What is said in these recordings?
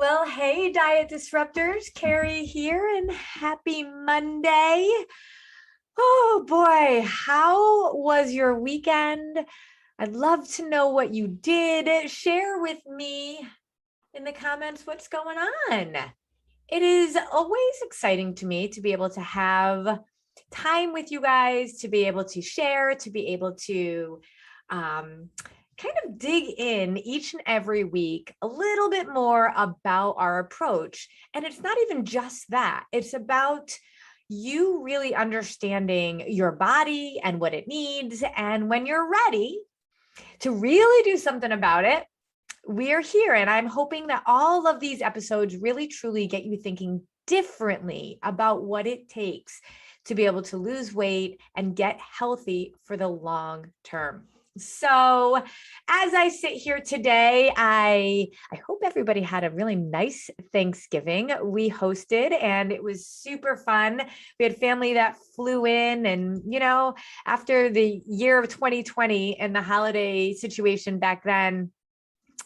Well, hey, Diet Disruptors, Carrie here, and happy Monday. Oh boy, how was your weekend? I'd love to know what you did. Share with me in the comments what's going on. It is always exciting to me to be able to have time with you guys, to be able to share, to be able to kind of dig in each and every week a little bit more about our approach. And it's not even just that, it's about you really understanding your body and what it needs. And when you're ready to really do something about it, we're here. And I'm hoping that all of these episodes really truly get you thinking differently about what it takes to be able to lose weight and get healthy for the long term. So as I sit here today, I hope everybody had a really nice Thanksgiving. We hosted and it was super fun. We had family that flew in and, after the year of 2020 and the holiday situation back then,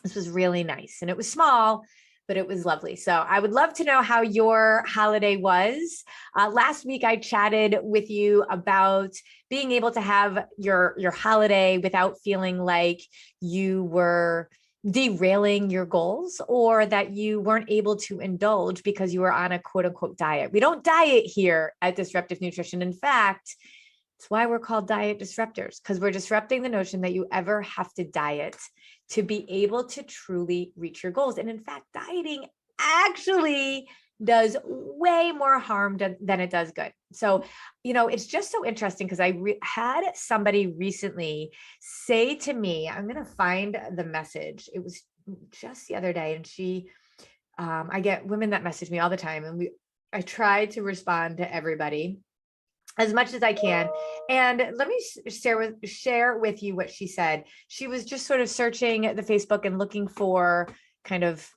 this was really nice and it was small, but it was lovely. So I would love to know how your holiday was. Last week, I chatted with you about being able to have your holiday without feeling like you were derailing your goals or that you weren't able to indulge because you were on a quote unquote diet. We don't diet here at Disruptive Nutrition. In fact, it's why we're called diet disruptors, because we're disrupting the notion that you ever have to diet to be able to truly reach your goals. And in fact, dieting actually does way more harm than it does good. So, it's just so interesting because I had somebody recently say to me, I'm going to find the message. It was just the other day. And I get women that message me all the time. And I try to respond to everybody as much as I can. And let me share with you what she said. She was just sort of searching the Facebook and looking for kind of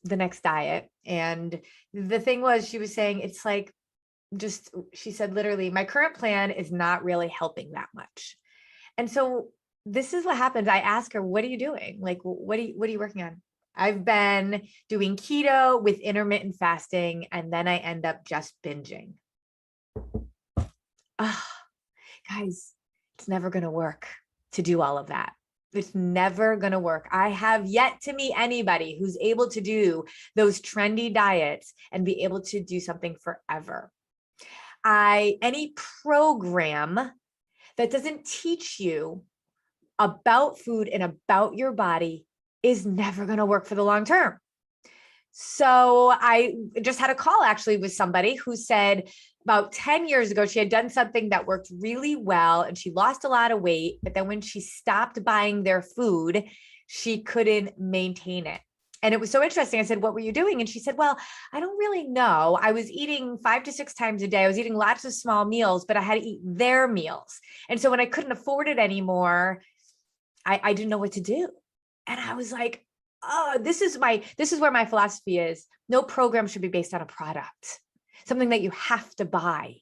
the next diet. And the thing was, she was saying, it's like, she said, literally, my current plan is not really helping that much. And so this is what happens. I ask her, what are you doing? Like, what are you working on? I've been doing keto with intermittent fasting, and then I end up just binging. Guys, it's never going to work to do all of that. It's never going to work. I have yet to meet anybody who's able to do those trendy diets and be able to do something forever. Any program that doesn't teach you about food and about your body is never going to work for the long term. So I just had a call actually with somebody who said about 10 years ago, she had done something that worked really well and she lost a lot of weight. But then when she stopped buying their food, she couldn't maintain it. And it was so interesting. I said, what were you doing? And she said, well, I don't really know. I was eating 5 to 6 times a day. I was eating lots of small meals, but I had to eat their meals. And so when I couldn't afford it anymore, I didn't know what to do. And I was like, oh, this is where my philosophy is. No program should be based on a product, something that you have to buy.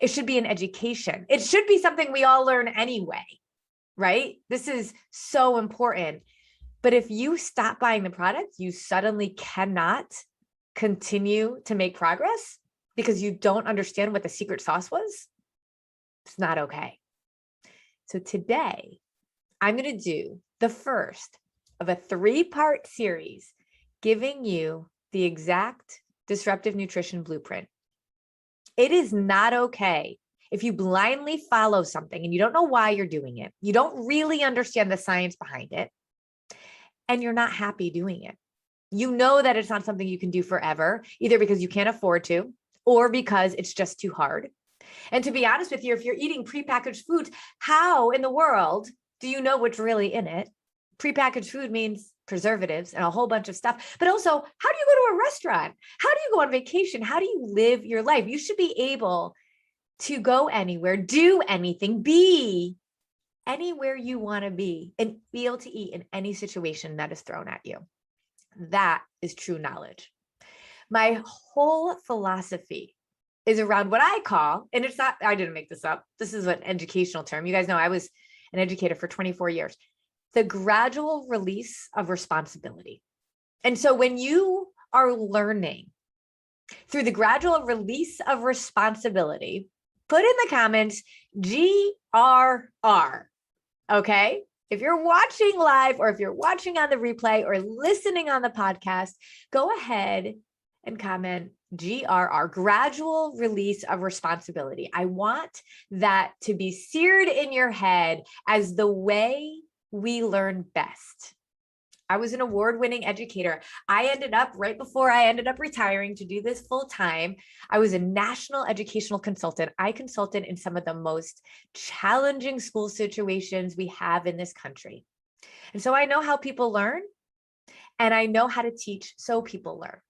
It should be an education. It should be something we all learn anyway, right? This is so important. But if you stop buying the product, you suddenly cannot continue to make progress because you don't understand what the secret sauce was. It's not okay. So today, I'm going to do the first of a 3-part series giving you the exact disruptive nutrition blueprint. It is not okay if you blindly follow something and you don't know why you're doing it. You don't really understand the science behind it, and you're not happy doing it. You know that it's not something you can do forever, either because you can't afford to or because it's just too hard. And to be honest with you, if you're eating prepackaged foods, how in the world do you know what's really in it? Prepackaged food means preservatives and a whole bunch of stuff. But also, how do you go to a restaurant? How do you go on vacation? How do you live your life? You should be able to go anywhere, do anything, be anywhere you want to be, and be able to eat in any situation that is thrown at you. That is true knowledge. My whole philosophy is around what I call, and it's not, I didn't make this up. This is an educational term. You guys know I was an educator for 24 years. The gradual release of responsibility. And so when you are learning through the gradual release of responsibility, put in the comments GRR, okay? If you're watching live or if you're watching on the replay or listening on the podcast, go ahead and comment GRR, gradual release of responsibility. I want that to be seared in your head as the way we learn best. I was an award-winning educator. I ended up, right before I ended up retiring to do this full time, I was a national educational consultant. I consulted in some of the most challenging school situations we have in this country. And so I know how people learn, and I know how to teach so people learn.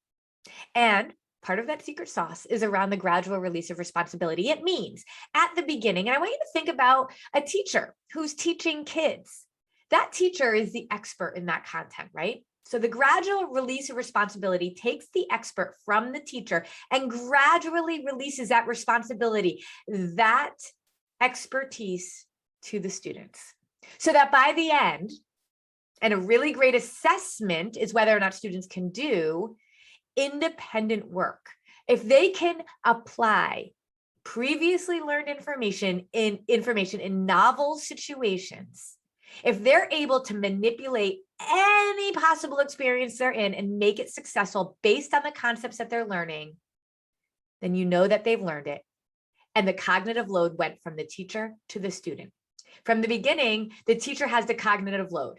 And part of that secret sauce is around the gradual release of responsibility. It means at the beginning, and I want you to think about a teacher who's teaching kids. That teacher is the expert in that content, right? So the gradual release of responsibility takes the expert from the teacher and gradually releases that responsibility, that expertise to the students. So that by the end, and a really great assessment is whether or not students can do independent work. If they can apply previously learned information in novel situations, if they're able to manipulate any possible experience they're in and make it successful based on the concepts that they're learning, then you know that they've learned it. And the cognitive load went from the teacher to the student. From the beginning, the teacher has the cognitive load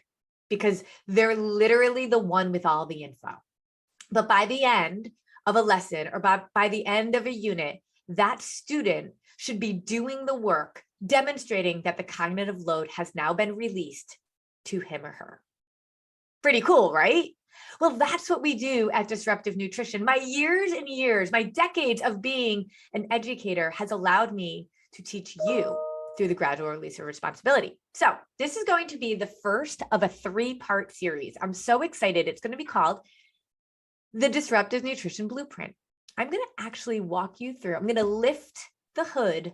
because they're literally the one with all the info. But by the end of a lesson or by the end of a unit, that student should be doing the work, demonstrating that the cognitive load has now been released to him or her. Pretty cool, right? Well, that's what we do at Disruptive Nutrition. My years and years, my decades of being an educator has allowed me to teach you through the gradual release of responsibility. So this is going to be the first of a 3-part series. I'm so excited. It's going to be called the Disruptive Nutrition Blueprint. I'm going to actually walk you through. I'm going to lift the hood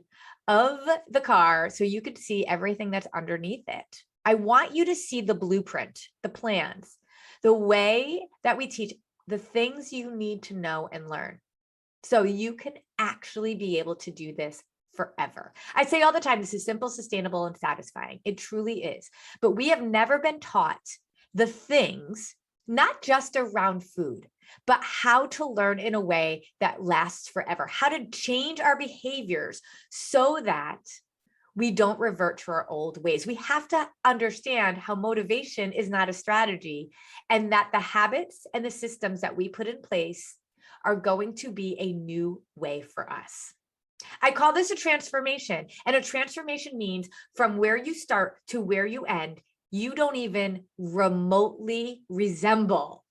of the car so you could see everything that's underneath it. I want you to see the blueprint, the plans, the way that we teach, the things you need to know and learn so you can actually be able to do this forever. I say all the time, this is simple, sustainable, and satisfying. It truly is. But we have never been taught the things, not just around food, but how to learn in a way that lasts forever, how to change our behaviors so that we don't revert to our old ways. We have to understand how motivation is not a strategy and that the habits and the systems that we put in place are going to be a new way for us. I call this a transformation, and a transformation means from where you start to where you end, you don't even remotely resemble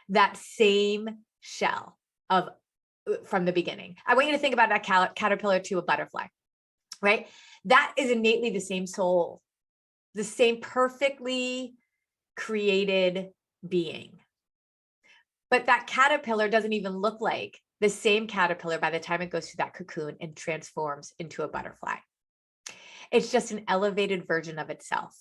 that same shell from the beginning. I want you to think about that caterpillar to a butterfly, right? That is innately the same soul, the same perfectly created being. But that caterpillar doesn't even look like the same caterpillar by the time it goes through that cocoon and transforms into a butterfly. It's just an elevated version of itself.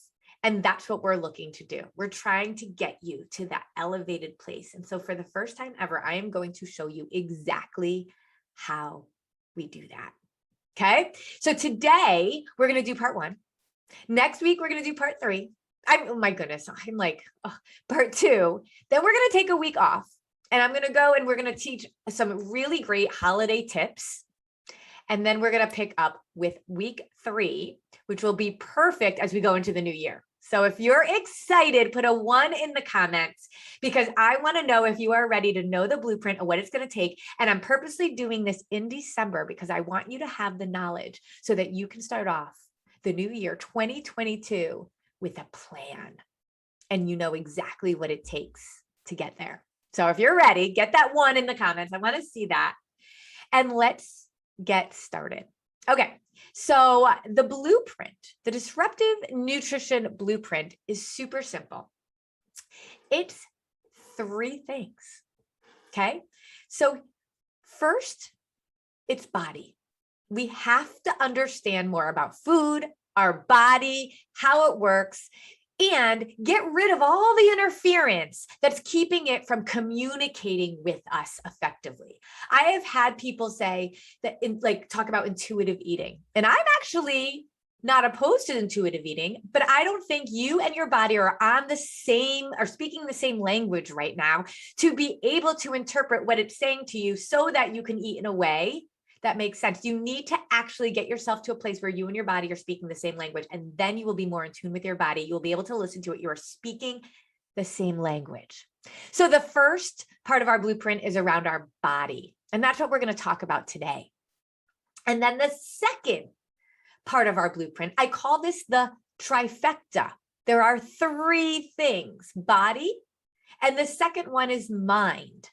And that's what we're looking to do. We're trying to get you to that elevated place. And so for the first time ever, I am going to show you exactly how we do that. Okay. So today we're going to do part 1. Next week, we're going to do part 3. Oh my goodness. I'm like, part 2. Then we're going to take a week off and I'm going to go and we're going to teach some really great holiday tips. And then we're going to pick up with week 3, which will be perfect as we go into the new year. So if you're excited, put a 1 in the comments because I want to know if you are ready to know the blueprint of what it's going to take. And I'm purposely doing this in December because I want you to have the knowledge so that you can start off the new year 2022 with a plan and you know exactly what it takes to get there. So if you're ready, get that 1 in the comments. I want to see that. And let's get started. Okay, so the blueprint, the Disruptive Nutrition Blueprint is super simple. It's 3 things, okay? So first, it's body. We have to understand more about food, our body, how it works. and get rid of all the interference that's keeping it from communicating with us effectively. I have had people say that talk about intuitive eating, and I'm actually not opposed to intuitive eating, but I don't think you and your body are on the same or speaking the same language right now to be able to interpret what it's saying to you so that you can eat in a way that makes sense. You need to actually get yourself to a place where you and your body are speaking the same language, and then you will be more in tune with your body. You'll be able to listen to it. You are speaking the same language. So the first part of our blueprint is around our body, and that's what we're going to talk about today. And then the second part of our blueprint, I call this the trifecta. There are three things: body, and the second one is mind.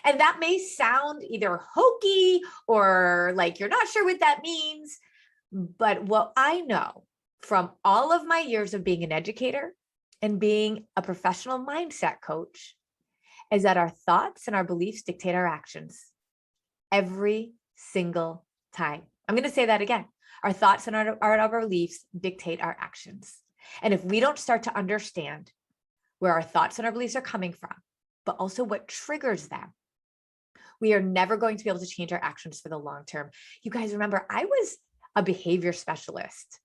And that may sound either hokey or like you're not sure what that means. But what I know from all of my years of being an educator and being a professional mindset coach is that our thoughts and our beliefs dictate our actions every single time. I'm going to say that again. Our thoughts and our beliefs dictate our actions. And if we don't start to understand where our thoughts and our beliefs are coming from, but also what triggers them, we are never going to be able to change our actions for the long term. You guys remember, I was a behavior specialist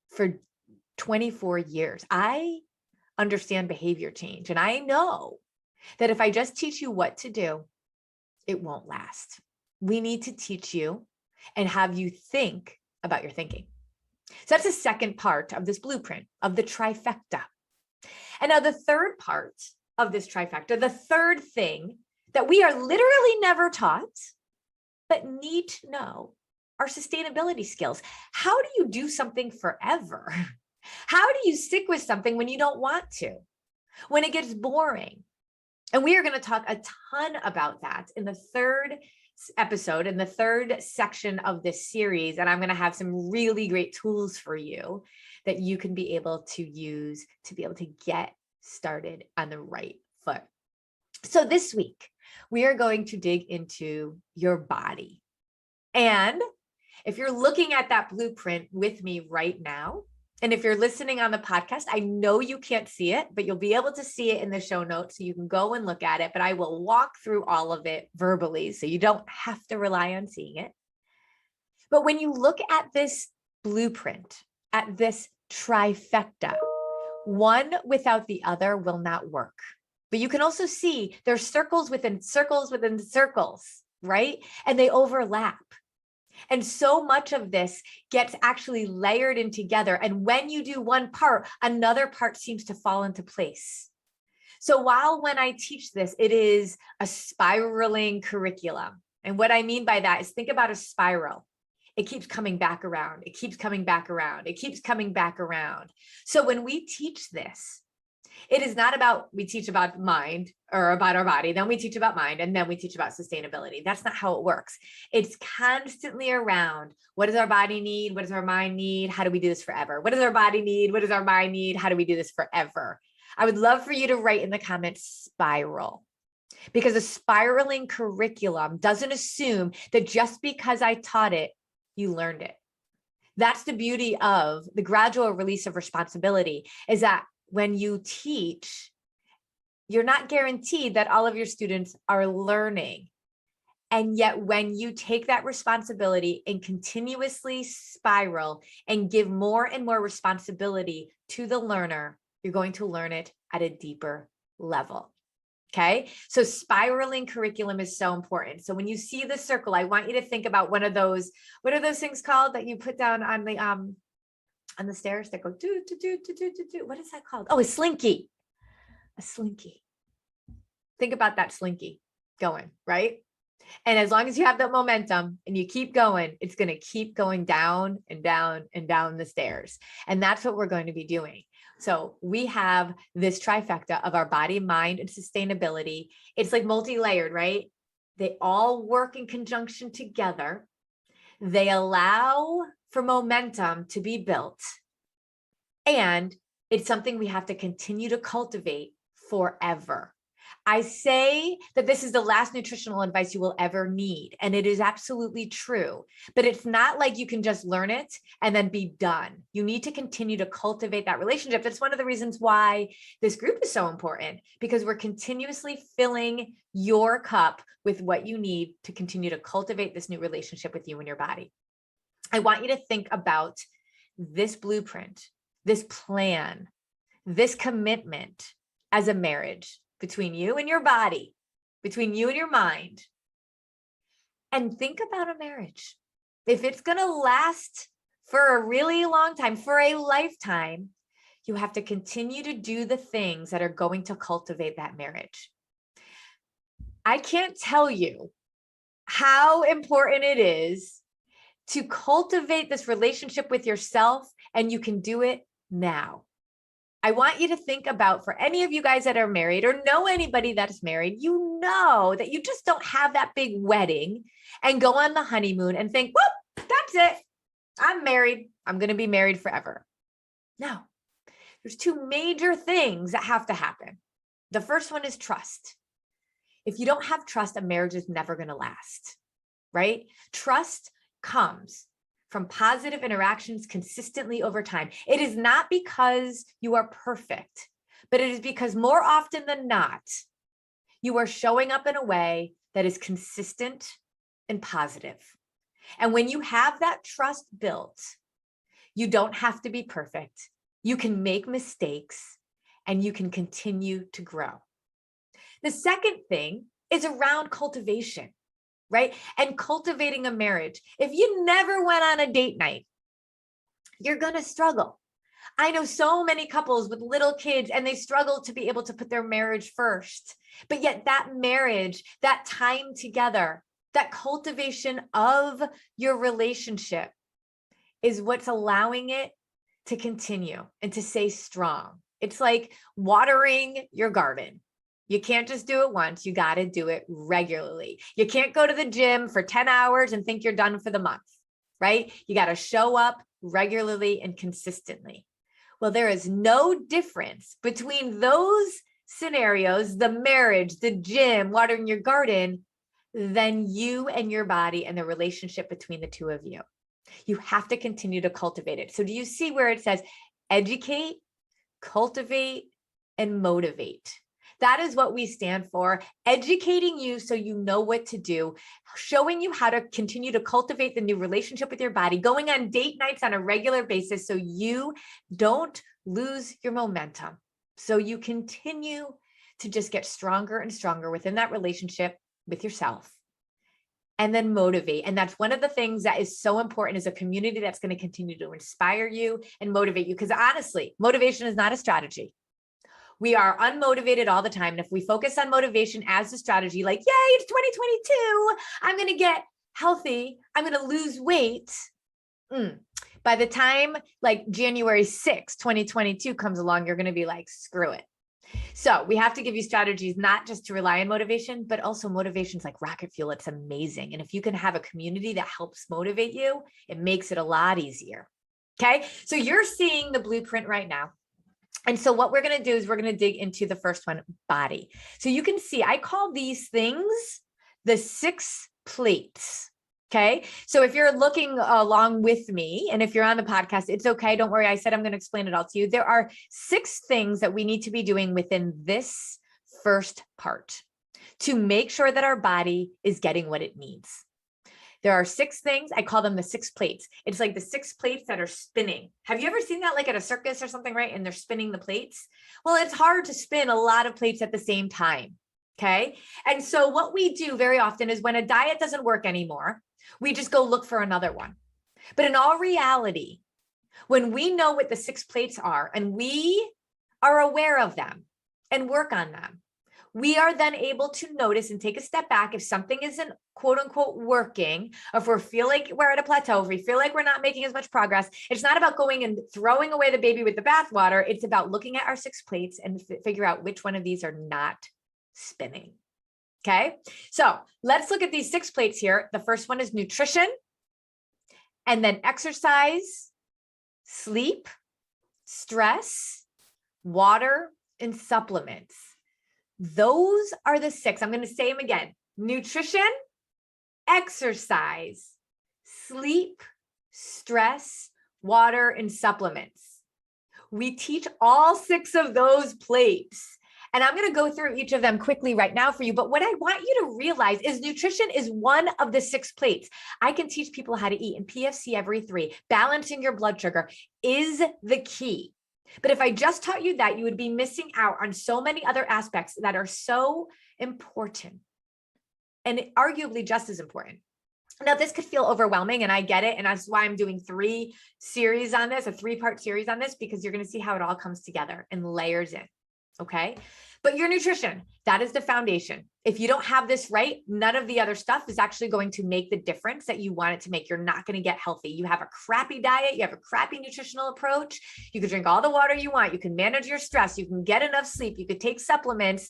for 24 years. I understand behavior change, and I know that if I just teach you what to do, it won't last. We need to teach you and have you think about your thinking. So that's the second part of this blueprint of the trifecta. And now the third part of this trifecta, the third thing that we are literally never taught, but need to know, are sustainability skills. How do you do something forever? How do you stick with something when you don't want to, when it gets boring? And we are going to talk a ton about that in the third episode, in the third section of this series. And I'm going to have some really great tools for you that you can be able to use to be able to get started on the right foot. So this week, we are going to dig into your body. And if you're looking at that blueprint with me right now, and if you're listening on the podcast, I know you can't see it, but you'll be able to see it in the show notes. So you can go and look at it, but I will walk through all of it verbally, so you don't have to rely on seeing it. But when you look at this blueprint, at this trifecta, one without the other will not work. But you can also see there's circles within circles within circles, right? And they overlap. And so much of this gets actually layered in together. And when you do one part, another part seems to fall into place. So while when I teach this, it is a spiraling curriculum. And what I mean by that is, think about a spiral. It keeps coming back around. It keeps coming back around. It keeps coming back around. So when we teach this, it is not about, we teach about mind or about our body, then we teach about mind, and then we teach about sustainability. That's not how it works. It's constantly around, what does our body need? What does our mind need? How do we do this forever? What does our body need? What does our mind need? How do we do this forever? I would love for you to write in the comments spiral, because a spiraling curriculum doesn't assume that just because I taught it, you learned it. That's the beauty of the gradual release of responsibility, is that when you teach, you're not guaranteed that all of your students are learning. And yet when you take that responsibility and continuously spiral and give more and more responsibility to the learner, you're going to learn it at a deeper level. Okay. So spiraling curriculum is so important. So when you see the circle, I want you to think about one of those, what are those things called that you put down on the stairs that go do, do, do, do, do, do, do. What is that called? Oh, a slinky. A slinky. Think about that slinky going, right? And as long as you have that momentum and you keep going, it's going to keep going down and down and down the stairs. And that's what we're going to be doing. So we have this trifecta of our body, mind, and sustainability. It's like multi-layered, right? They all work in conjunction together. They allow for momentum to be built. And it's something we have to continue to cultivate forever. I say that this is the last nutritional advice you will ever need, and it is absolutely true, but it's not like you can just learn it and then be done. You need to continue to cultivate that relationship. That's one of the reasons why this group is so important, because we're continuously filling your cup with what you need to continue to cultivate this new relationship with you and your body. I want you to think about this blueprint, this plan, this commitment as a marriage between you and your body, between you and your mind. And think about a marriage. If it's going to last for a really long time, for a lifetime, you have to continue to do the things that are going to cultivate that marriage. I can't tell you how important it is to cultivate this relationship with yourself, and you can do it now. I want you to think about, for any of you guys that are married or know anybody that's married, you know that you just don't have that big wedding and go on the honeymoon and think, whoop, that's it. I'm married. I'm going to be married forever. No, there's two major things that have to happen. The first one is trust. If you don't have trust, a marriage is never going to last, right? Trust comes from positive interactions consistently over time. It is not because you are perfect, but it is because more often than not, you are showing up in a way that is consistent and positive. And when you have that trust built, you don't have to be perfect. You can make mistakes and you can continue to grow. The second thing is around cultivation, right? And cultivating a marriage. If you never went on a date night, you're going to struggle. I know so many couples with little kids and they struggle to be able to put their marriage first. But yet that marriage, that time together, that cultivation of your relationship is what's allowing it to continue and to stay strong. It's like watering your garden. You can't just do it once. You got to do it regularly. You can't go to the gym for 10 hours and think you're done for the month, right? You got to show up regularly and consistently. Well, there is no difference between those scenarios, the marriage, the gym, watering your garden, than you and your body and the relationship between the two of you. You have to continue to cultivate it. So do you see where it says educate, cultivate, and motivate? That is what we stand for, educating you so you know what to do, showing you how to continue to cultivate the new relationship with your body, going on date nights on a regular basis so you don't lose your momentum, so you continue to just get stronger and stronger within that relationship with yourself. And then motivate. And that's one of the things that is so important, is a community that's going to continue to inspire you and motivate you. Because honestly, motivation is not a strategy. We are unmotivated all the time. And if we focus on motivation as a strategy, like, yay, it's 2022, I'm going to get healthy, I'm going to lose weight. By the time like January 6th, 2022 comes along, you're going to be like, screw it. So we have to give you strategies, not just to rely on motivation, but also motivation's like rocket fuel. It's amazing. And if you can have a community that helps motivate you, it makes it a lot easier. Okay. So you're seeing the blueprint right now. And so what we're going to do is we're going to dig into the first one, body. So you can see, I call these things the 6 plates. Okay. So if you're looking along with me, and if you're on the podcast, it's okay. Don't worry. I said I'm going to explain it all to you. There are 6 things that we need to be doing within this first part to make sure that our body is getting what it needs. There are 6 things. I call them the 6 plates. It's like the 6 plates that are spinning. Have you ever seen that like at a circus or something, right? And they're spinning the plates. Well, it's hard to spin a lot of plates at the same time. Okay. And so what we do very often is when a diet doesn't work anymore, we just go look for another one. But in all reality, when we know what the 6 plates are and we are aware of them and work on them, we are then able to notice and take a step back if something isn't quote unquote working, or if we feel like we're at a plateau, if we feel like we're not making as much progress. It's not about going and throwing away the baby with the bathwater. It's about looking at our 6 plates and figure out which one of these are not spinning. Okay. So let's look at these 6 plates here. The first one is nutrition, and then exercise, sleep, stress, water, and supplements. Those are the 6. I'm going to say them again: nutrition, exercise, sleep, stress, water, and supplements. We teach all 6 of those plates. And I'm going to go through each of them quickly right now for you. But what I want you to realize is nutrition is one of the 6 plates. I can teach people how to eat in PFC every 3. Balancing your blood sugar is the key. But if I just taught you that, you would be missing out on so many other aspects that are so important and arguably just as important. Now, this could feel overwhelming, and I get it. And that's why I'm doing 3 series on this, a 3-part series on this, because you're going to see how it all comes together and layers in. Okay. But your nutrition, that is the foundation. If you don't have this right, none of the other stuff is actually going to make the difference that you want it to make. You're not going to get healthy. You have a crappy diet. You have a crappy nutritional approach. You can drink all the water you want. You can manage your stress. You can get enough sleep. You could take supplements.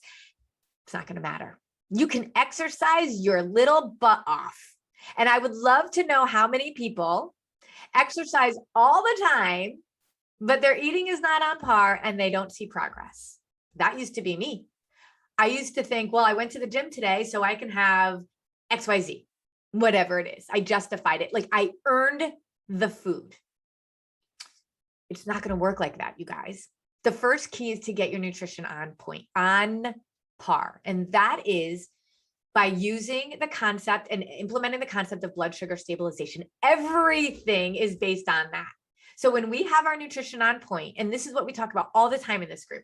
It's not going to matter. You can exercise your little butt off. And I would love to know how many people exercise all the time, but their eating is not on par and they don't see progress. That used to be me. I used to think, well, I went to the gym today, so I can have XYZ, whatever it is. I justified it. Like I earned the food. It's not going to work like that, you guys. The first key is to get your nutrition on point, on par. And that is by using the concept and implementing the concept of blood sugar stabilization. Everything is based on that. So when we have our nutrition on point, and this is what we talk about all the time in this group,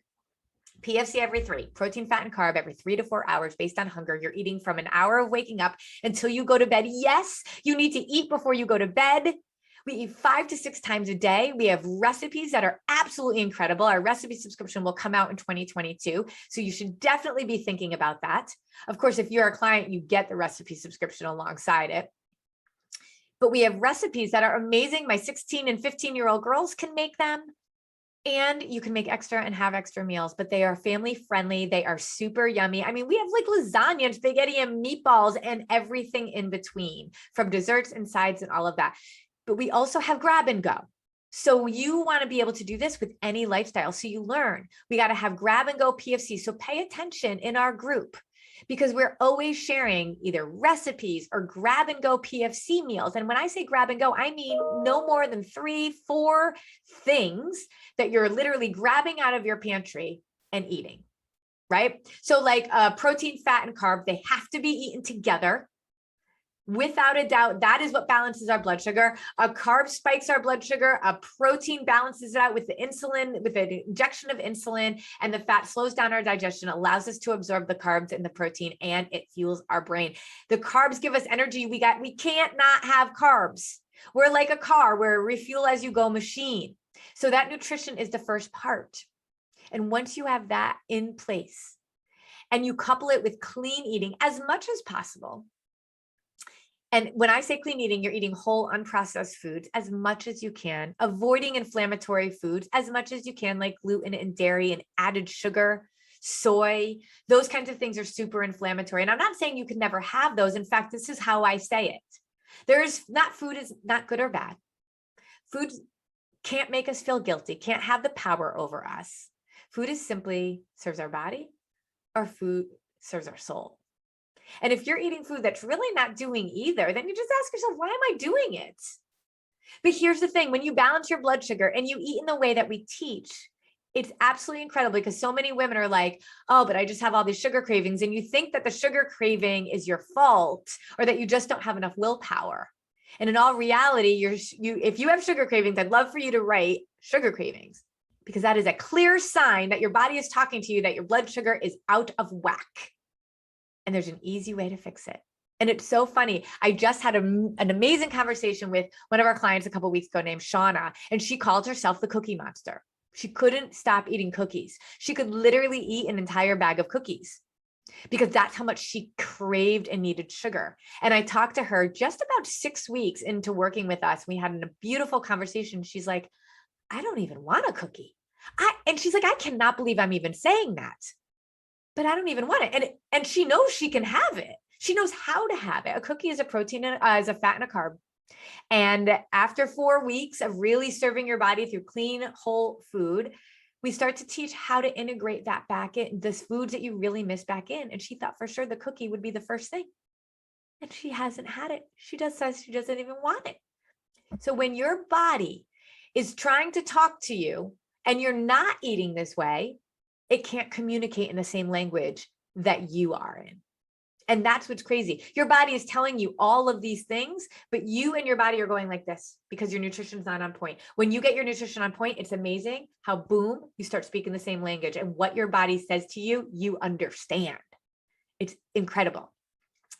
PFC every 3, protein, fat, and carb every 3 to 4 hours based on hunger. You're eating from an hour of waking up until you go to bed. Yes, you need to eat before you go to bed. We eat 5 to 6 times a day. We have recipes that are absolutely incredible. Our recipe subscription will come out in 2022. So you should definitely be thinking about that. Of course, if you're a client, you get the recipe subscription alongside it. But we have recipes that are amazing. My 16 and 15-year-old girls can make them. And you can make extra and have extra meals, but they are family friendly. They are super yummy. I mean, we have like lasagna and spaghetti and meatballs and everything in between, from desserts and sides and all of that. But we also have grab and go. So you want to be able to do this with any lifestyle. So you learn, we got to have grab and go PFC. So pay attention in our group, because we're always sharing either recipes or grab and go PFC meals. And when I say grab and go, I mean no more than 3, 4 things that you're literally grabbing out of your pantry and eating, right? So like protein, fat, and carb, they have to be eaten together. Without a doubt, that is what balances our blood sugar. A carb spikes our blood sugar. A protein balances it out with the insulin, with an injection of insulin, and the fat slows down our digestion, allows us to absorb the carbs and the protein, and it fuels our brain. The carbs give us energy. We can't not have carbs. We're like a car. We're a refuel as you go machine. So that nutrition is the first part. And once you have that in place and you couple it with clean eating as much as possible. And when I say clean eating, you're eating whole, unprocessed foods as much as you can, avoiding inflammatory foods as much as you can, like gluten and dairy and added sugar, soy. Those kinds of things are super inflammatory. And I'm not saying you can never have those. In fact, this is how I say it. Food is not good or bad. Food can't make us feel guilty, can't have the power over us. Food is simply serves our body, or food serves our soul. And if you're eating food that's really not doing either, then you just ask yourself, why am I doing it? But here's the thing, when you balance your blood sugar and you eat in the way that we teach, it's absolutely incredible, because so many women are like, oh, but I just have all these sugar cravings. And you think that the sugar craving is your fault, or that you just don't have enough willpower. And in all reality, if you have sugar cravings, I'd love for you to write sugar cravings, because that is a clear sign that your body is talking to you that your blood sugar is out of whack. And there's an easy way to fix it. And it's so funny. I just had an amazing conversation with one of our clients a couple of weeks ago named Shauna, and she called herself the cookie monster. She couldn't stop eating cookies. She could literally eat an entire bag of cookies because that's how much she craved and needed sugar. And I talked to her just about 6 weeks into working with us. We had a beautiful conversation. She's like, I don't even want a cookie. And she's like, I cannot believe I'm even saying that. But I don't even want it. And she knows she can have it. She knows how to have it. A cookie is a protein, is a fat and a carb. And after 4 weeks of really serving your body through clean, whole food, we start to teach how to integrate that back in, the foods that you really miss back in. And she thought for sure the cookie would be the first thing. And she hasn't had it. She just says she doesn't even want it. So when your body is trying to talk to you and you're not eating this way, it can't communicate in the same language that you are in. And that's what's crazy. Your body is telling you all of these things, but you and your body are going like this because your nutrition's not on point. When you get your nutrition on point, it's amazing how boom, you start speaking the same language, and what your body says to you, you understand. It's incredible.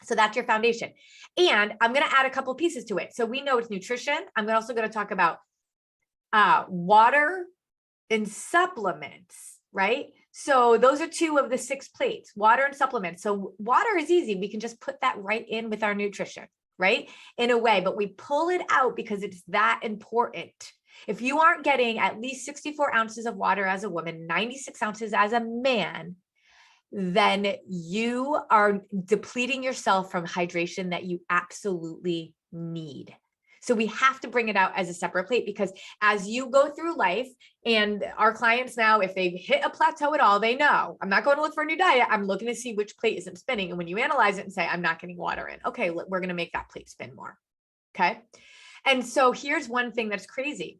So that's your foundation. And I'm going to add a couple pieces to it. So we know it's nutrition. I'm also going to talk about water and supplements, right? So those are 2 of the 6 plates, water and supplements. So water is easy. We can just put that right in with our nutrition, right? In a way, but we pull it out because it's that important. If you aren't getting at least 64 ounces of water as a woman, 96 ounces as a man, then you are depleting yourself from hydration that you absolutely need. So we have to bring it out as a separate plate, because as you go through life, and our clients now, if they hit a plateau at all, they know, I'm not going to look for a new diet. I'm looking to see which plate isn't spinning. And when you analyze it and say, I'm not getting water in, okay, we're going to make that plate spin more. Okay. And so here's one thing that's crazy.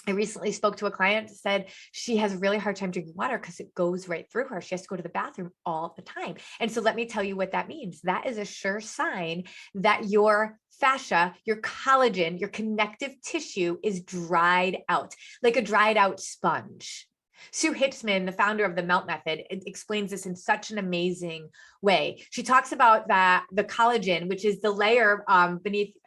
I recently spoke to a client that said she has a really hard time drinking water because it goes right through her. She has to go to the bathroom all the time. And so let me tell you what that means. That is a sure sign that your fascia, your collagen, your connective tissue is dried out, like a dried out sponge. Sue Hitzman, the founder of the Melt Method, explains this in such an amazing way. She talks about that the collagen, which is the layer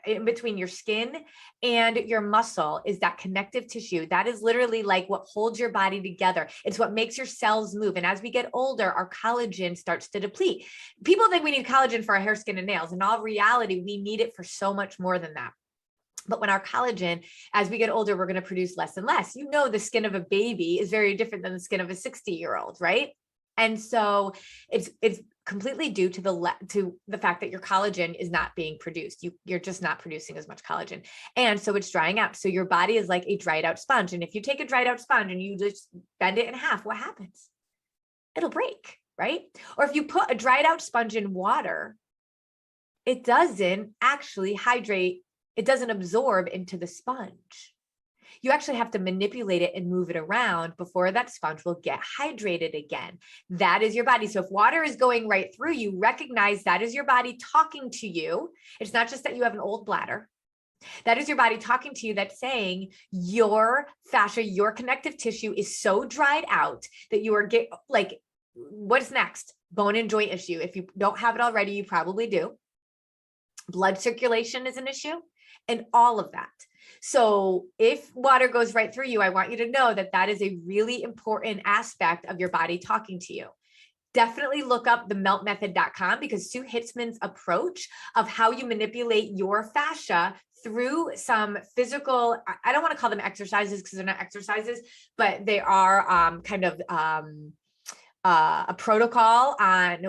in between your skin and your muscle, is that connective tissue. That is literally like what holds your body together. It's what makes your cells move. And as we get older, our collagen starts to deplete. People think we need collagen for our hair, skin, and nails. In all reality, we need it for so much more than that. But when our collagen, as we get older, we're going to produce less and less. You know, the skin of a baby is very different than the skin of a 60-year-old, right? And so it's completely due to the fact that your collagen is not being produced. You're just not producing as much collagen. And so it's drying out. So your body is like a dried out sponge. And if you take a dried out sponge and you just bend it in half, what happens? It'll break, right? Or if you put a dried out sponge in water, it doesn't actually hydrate. It doesn't absorb into the sponge. You actually have to manipulate it and move it around before that sponge will get hydrated again. That is your body. So if water is going right through you, recognize that is your body talking to you. It's not just that you have an old bladder. That is your body talking to you, that's saying your fascia, your connective tissue is so dried out that you are what's next? Bone and joint issue. If you don't have it already, you probably do. Blood circulation is an issue. And all of that. So if water goes right through you, I want you to know that that is a really important aspect of your body talking to you. Definitely look up the meltmethod.com, because Sue Hitzman's approach of how you manipulate your fascia through some physical, I don't want to call them exercises because they're not exercises, but they are a protocol on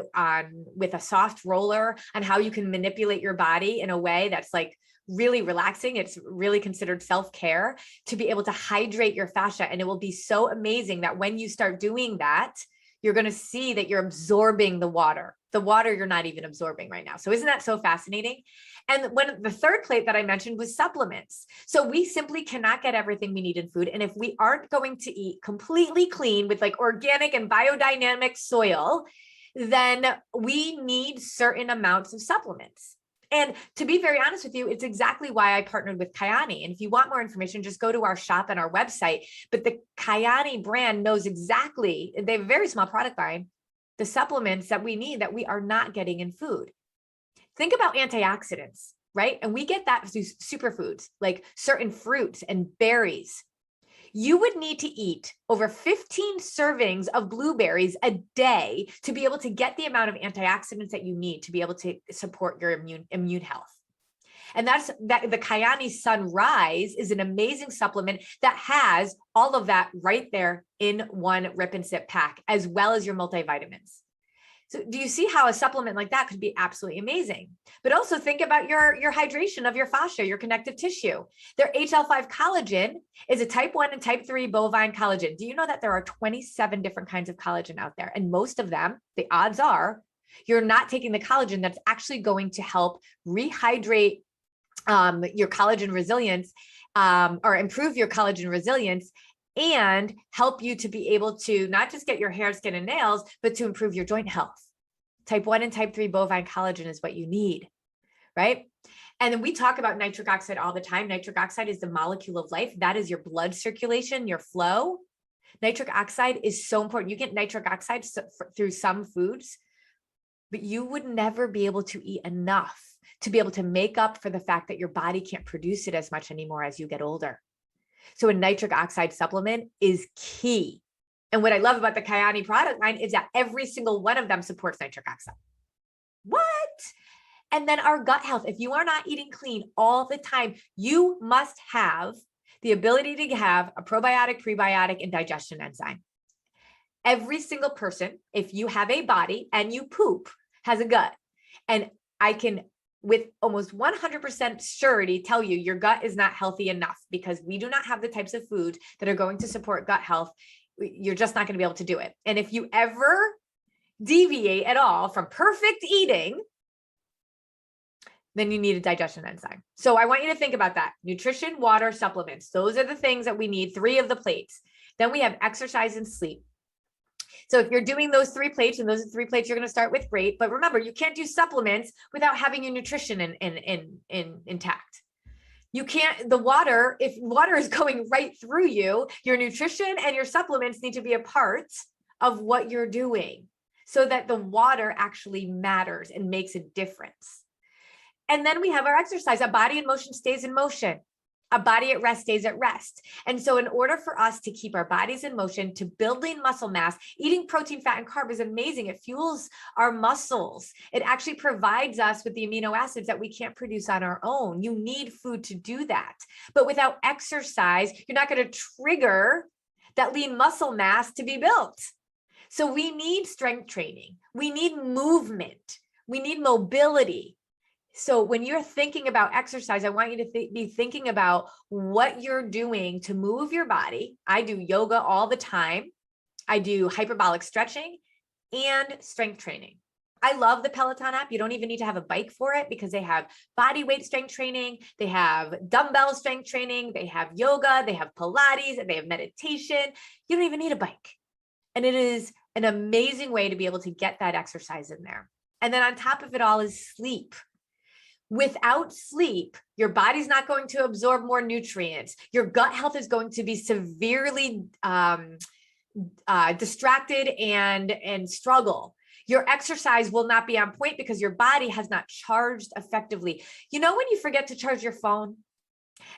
with a soft roller on how you can manipulate your body in a way that's like really relaxing. It's really considered self-care to be able to hydrate your fascia. And it will be so amazing that when you start doing that, you're going to see that you're absorbing the water you're not even absorbing right now. So isn't that so fascinating? And when the third plate that I mentioned was supplements. So we simply cannot get everything we need in food. And if we aren't going to eat completely clean with like organic and biodynamic soil, then we need certain amounts of supplements. And to be very honest with you, it's exactly why I partnered with Kyani. And if you want more information, just go to our shop and our website. But the Kyani brand knows exactly, they have a very small product line, the supplements that we need that we are not getting in food. Think about antioxidants, right? And we get that through superfoods, like certain fruits and berries. You would need to eat over 15 servings of blueberries a day to be able to get the amount of antioxidants that you need to be able to support your immune health. And that's that. The Kyani Sunrise is an amazing supplement that has all of that right there in one rip and sip pack, as well as your multivitamins. So do you see how a supplement like that could be absolutely amazing? But also think about your hydration of your fascia, your connective tissue. Their HL5 collagen is a type 1 and type 3 bovine collagen. Do you know that there are 27 different kinds of collagen out there? And most of them, the odds are, you're not taking the collagen that's actually going to help rehydrate your collagen resilience or improve your collagen resilience and help you to be able to not just get your hair, skin, and nails, but to improve your joint health. Type 1 and type 3 bovine collagen is what you need, right? And then we talk about nitric oxide all the time. Nitric oxide is the molecule of life. That is your blood circulation, your flow. Nitric oxide is so important. You get nitric oxide through some foods, but you would never be able to eat enough to be able to make up for the fact that your body can't produce it as much anymore as you get older. So a nitric oxide supplement is key. And what I love about the Kyani product line is that every single one of them supports nitric oxide. What? And then our gut health. If you are not eating clean all the time, you must have the ability to have a probiotic, prebiotic, and digestion enzyme. Every single person, if you have a body and you poop, has a gut. And I can, with almost 100% surety, tell you your gut is not healthy enough because we do not have the types of foods that are going to support gut health. You're just not going to be able to do it. And if you ever deviate at all from perfect eating, then you need a digestion enzyme. So I want you to think about that. Nutrition, water, supplements. Those are the things that we need, 3 of the plates. Then we have exercise and sleep. So if you're doing those 3 plates, and those are 3 plates you're going to start with, great. But remember, you can't do supplements without having your nutrition intact. You can't, the water, if water is going right through you, your nutrition and your supplements need to be a part of what you're doing so that the water actually matters and makes a difference. And then we have our exercise. A body in motion stays in motion. A body at rest stays at rest. And so in order for us to keep our bodies in motion, to build lean muscle mass, eating protein, fat, and carb is amazing. It fuels our muscles. It actually provides us with the amino acids that we can't produce on our own. You need food to do that. But without exercise, you're not going to trigger that lean muscle mass to be built. So we need strength training. We need movement. We need mobility. So when you're thinking about exercise, I want you to be thinking about what you're doing to move your body. I do yoga all the time. I do hyperbolic stretching and strength training. I love the Peloton app. You don't even need to have a bike for it because they have body weight strength training. They have dumbbell strength training. They have yoga. They have Pilates, and they have meditation. You don't even need a bike. And it is an amazing way to be able to get that exercise in there. And then on top of it all is sleep. Without sleep, your body's not going to absorb more nutrients. Your gut health is going to be severely distracted and struggle. Your exercise will not be on point because your body has not charged effectively. You know, when you forget to charge your phone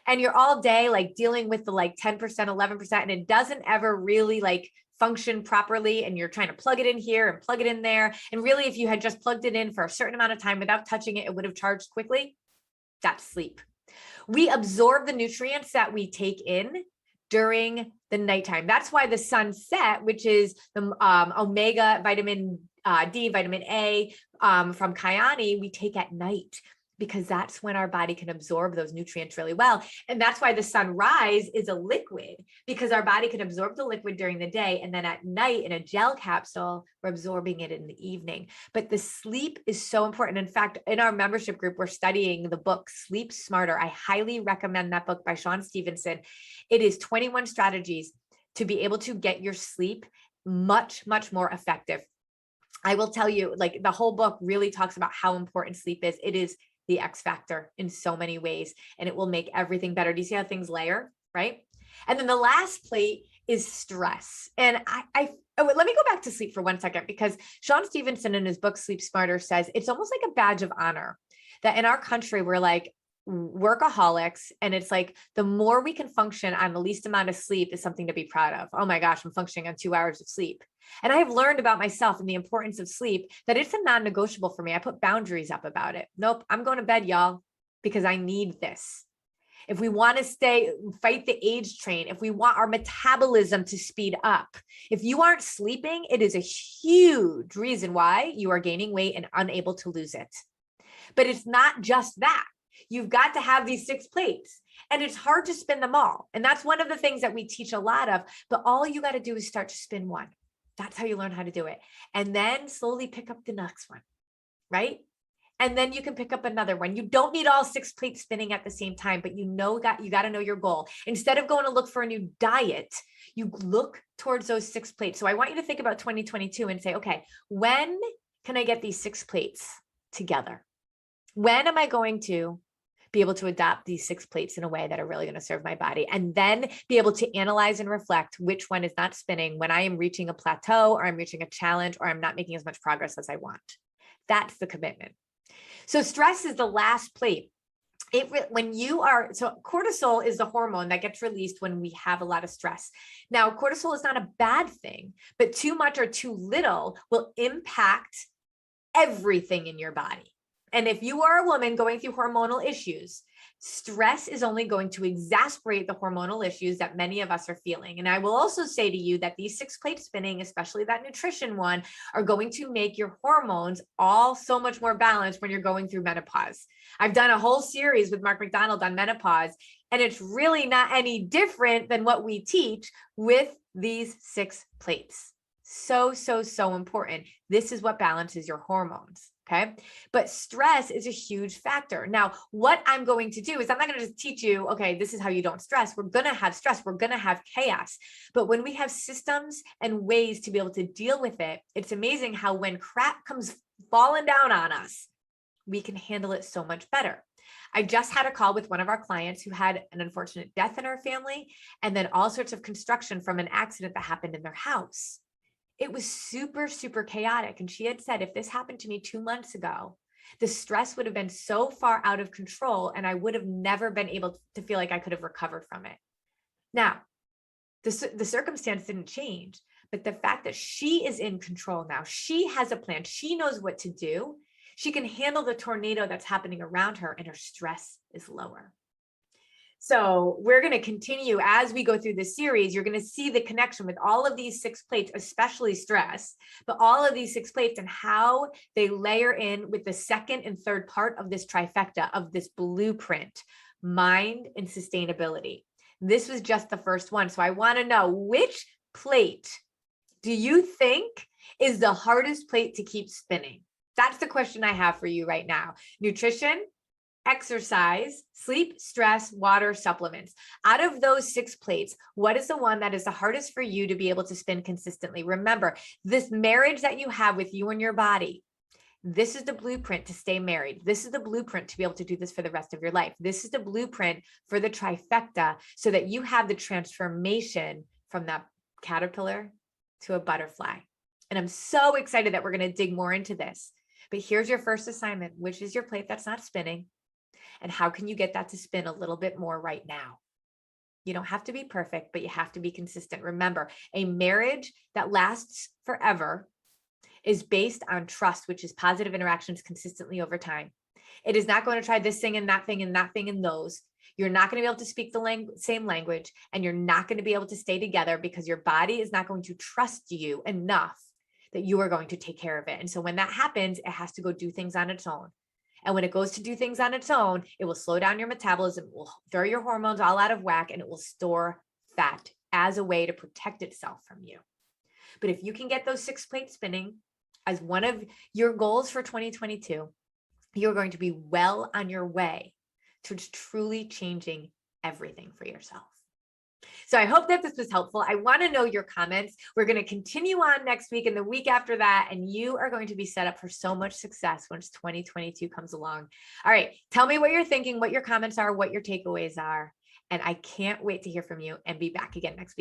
and you're all day like dealing with the like 10%, 11%, and it doesn't ever really like function properly, and you're trying to plug it in here and plug it in there. And really, if you had just plugged it in for a certain amount of time without touching it, it would have charged quickly. That's sleep. We absorb the nutrients that we take in during the nighttime. That's why the sunset, which is the omega, vitamin D, vitamin A from Kyani, we take at night, because that's when our body can absorb those nutrients really well. And that's why the sunrise is a liquid, because our body can absorb the liquid during the day. And then at night in a gel capsule, we're absorbing it in the evening. But the sleep is so important. In fact, in our membership group, we're studying the book Sleep Smarter. I highly recommend that book by Sean Stevenson. It is 21 strategies to be able to get your sleep much, much more effective. I will tell you, like, the whole book really talks about how important sleep is. It is the X factor in so many ways, and it will make everything better. Do you see how things layer, right? And then the last plate is stress. And let me go back to sleep for 1 second, because Sean Stevenson in his book, Sleep Smarter, says it's almost like a badge of honor that in our country, we're like workaholics. And it's like, the more we can function on the least amount of sleep is something to be proud of. Oh my gosh, I'm functioning on 2 hours of sleep. And I have learned about myself and the importance of sleep, that it's a non-negotiable for me. I put boundaries up about it. Nope, I'm going to bed, y'all, because I need this. if we want to fight the age train, if we want our metabolism to speed up, if you aren't sleeping, it is a huge reason why you are gaining weight and unable to lose it. But it's not just that. You've got to have these 6 plates, and it's hard to spin them all. And that's one of the things that we teach a lot of, but all you got to do is start to spin one. That's how you learn how to do it. And then slowly pick up the next one, right? And then you can pick up another one. You don't need all 6 plates spinning at the same time, but you got to know your goal. Instead of going to look for a new diet, you look towards those 6 plates. So I want you to think about 2022 and say, okay, when can I get these 6 plates together? When am I going to be able to adopt these 6 plates in a way that are really going to serve my body? And then be able to analyze and reflect which one is not spinning when I am reaching a plateau, or I'm reaching a challenge, or I'm not making as much progress as I want. That's the commitment. So stress is the last plate. So cortisol is the hormone that gets released when we have a lot of stress. Now, cortisol is not a bad thing, but too much or too little will impact everything in your body. And if you are a woman going through hormonal issues, stress is only going to exacerbate the hormonal issues that many of us are feeling. And I will also say to you that these 6 plate spinning, especially that nutrition one, are going to make your hormones all so much more balanced when you're going through menopause. I've done a whole series with Mark McDonald on menopause, and it's really not any different than what we teach with these 6 plates. So, so, so important. This is what balances your hormones. Okay. But stress is a huge factor. Now, what I'm going to do is I'm not going to just teach you, okay, this is how you don't stress. We're going to have stress. We're going to have chaos. But when we have systems and ways to be able to deal with it, it's amazing how when crap comes falling down on us, we can handle it so much better. I just had a call with one of our clients who had an unfortunate death in her family, and then all sorts of construction from an accident that happened in their house. It was super, super chaotic. And she had said, if this happened to me 2 months ago, the stress would have been so far out of control, and I would have never been able to feel like I could have recovered from it. Now, the circumstance didn't change, but the fact that she is in control now, she has a plan, she knows what to do. She can handle the tornado that's happening around her, and her stress is lower. So we're going to continue as we go through this series. You're going to see the connection with all of these 6 plates, especially stress, but all of these 6 plates and how they layer in with the second and third part of this trifecta of this blueprint, mind and sustainability. This was just the first one. So I want to know, which plate do you think is the hardest plate to keep spinning? That's the question I have for you right now. Nutrition, exercise, sleep, stress, water, supplements. Out of those 6 plates, what is the one that is the hardest for you to be able to spin consistently? Remember, this marriage that you have with you and your body, this is the blueprint to stay married. This is the blueprint to be able to do this for the rest of your life. This is the blueprint for the trifecta so that you have the transformation from that caterpillar to a butterfly. And I'm so excited that we're going to dig more into this. But here's your first assignment. Which is your plate that's not spinning? And how can you get that to spin a little bit more right now? You don't have to be perfect, but you have to be consistent. Remember, a marriage that lasts forever is based on trust, which is positive interactions consistently over time. It is not going to try this thing and that thing and that thing and those. You're not going to be able to speak the same language, and you're not going to be able to stay together because your body is not going to trust you enough that you are going to take care of it. And so when that happens, it has to go do things on its own. And when it goes to do things on its own, it will slow down your metabolism, it will throw your hormones all out of whack, and it will store fat as a way to protect itself from you. But if you can get those 6 plates spinning as one of your goals for 2022, you're going to be well on your way towards truly changing everything for yourself. So I hope that this was helpful. I want to know your comments. We're going to continue on next week and the week after that, and you are going to be set up for so much success once 2022 comes along. All right. Tell me what you're thinking, what your comments are, what your takeaways are. And I can't wait to hear from you and be back again next week.